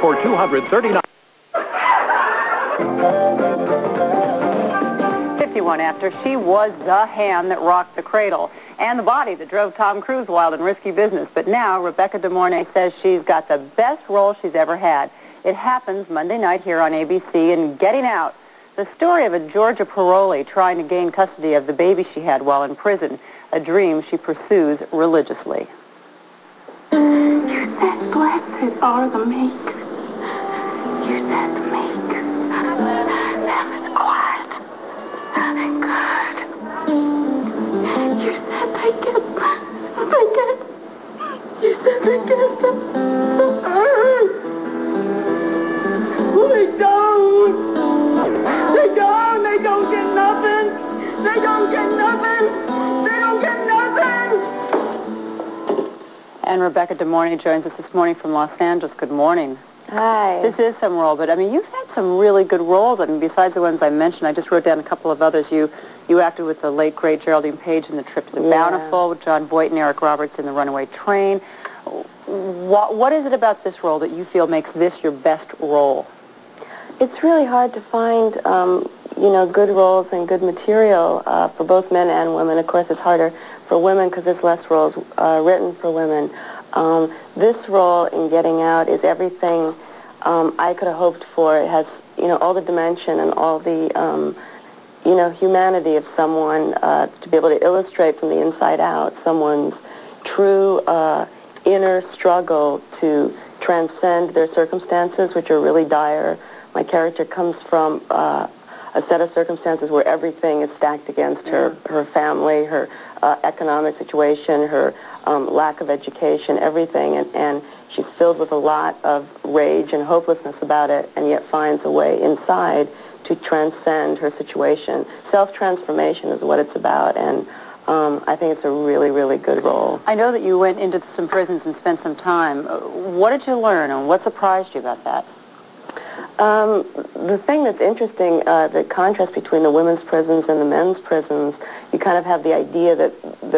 for $239. 51 after, she was the hand that rocked the cradle and the body that drove Tom Cruise wild and risky business. But now Rebecca De Mornay says she's got the best role she's ever had. It happens Monday night here on ABC in Getting Out, the story of a Georgia parolee trying to gain custody of the baby she had while in prison, a dream she pursues religiously. You said blessed are the meek. You said the meek. Them is quiet. Good. You said they get. You said they get the earth. Well, they don't. They don't. They don't get nothing. They don't get nothing. They don't get nothing. And Rebecca De Mornay joins us this morning from Los Angeles. Good morning. Hi. This is some role, but I mean, you've had some really good roles. I mean, besides the ones I mentioned, I just wrote down a couple of others. You acted with the late, great Geraldine Page in The Trip to the Bountiful, with John Boyd and Eric Roberts in The Runaway Train. What is it about this role that you feel makes this your best role? It's really hard to find, good roles and good material for both men and women. Of course, it's harder for women because there's less roles written for women. This role in Getting Out is everything I could have hoped for. It has, all the dimension and all the, humanity of someone to be able to illustrate from the inside out someone's true inner struggle to transcend their circumstances, which are really dire. My character comes from a set of circumstances where everything is stacked against her, her family, her economic situation, her lack of education, everything, and she's filled with a lot of rage and hopelessness about it, and yet finds a way inside to transcend her situation. Self-transformation is what it's about, and I think it's a really, really good role. I know that you went into some prisons and spent some time. What did you learn, and what surprised you about that? The thing that's interesting, the contrast between the women's prisons and the men's prisons, you kind of have the idea that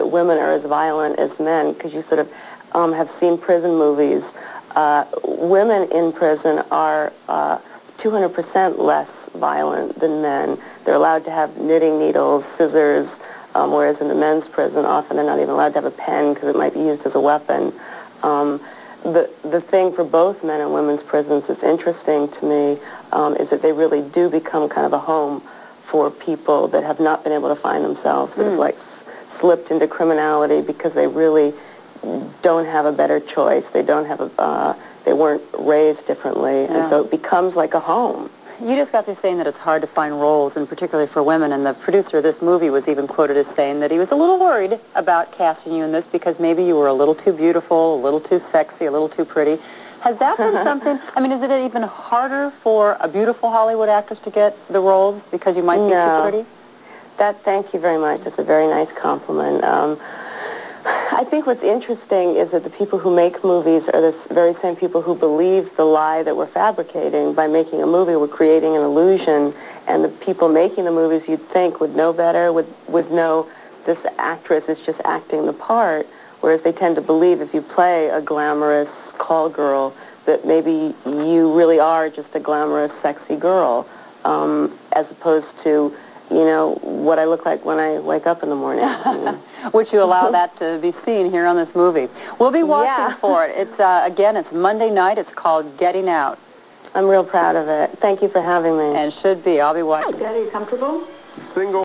women are as violent as men because you sort of have seen prison movies. Women in prison are 200% less violent than men. They're allowed to have knitting needles, scissors, whereas in the men's prison often they're not even allowed to have a pen because it might be used as a weapon. The thing for both men and women's prisons that's interesting to me is that they really do become kind of a home for people that have not been able to find themselves, that have like slipped into criminality because they really don't have a better choice. They don't have they weren't raised differently, and so it becomes like a home. You just got through saying that it's hard to find roles, and particularly for women, and the producer of this movie was even quoted as saying that he was a little worried about casting you in this because maybe you were a little too beautiful, a little too sexy, a little too pretty. Has that been something? I mean, is it even harder for a beautiful Hollywood actress to get the roles because you might be too pretty? Thank you very much. That's a very nice compliment. I think what's interesting is that the people who make movies are the very same people who believe the lie that we're fabricating by making a movie. We're creating an illusion, and the people making the movies you'd think would know better, would know this actress is just acting the part, whereas they tend to believe if you play a glamorous call girl that maybe you really are just a glamorous, sexy girl, as opposed to, what I look like when I wake up in the morning. Would you allow that to be seen here on this movie? We'll be watching for it. It's again, it's Monday night. It's called Getting Out. I'm real proud of it. Thank you for having me. And should be. I'll be watching. Daddy, you comfortable? Single.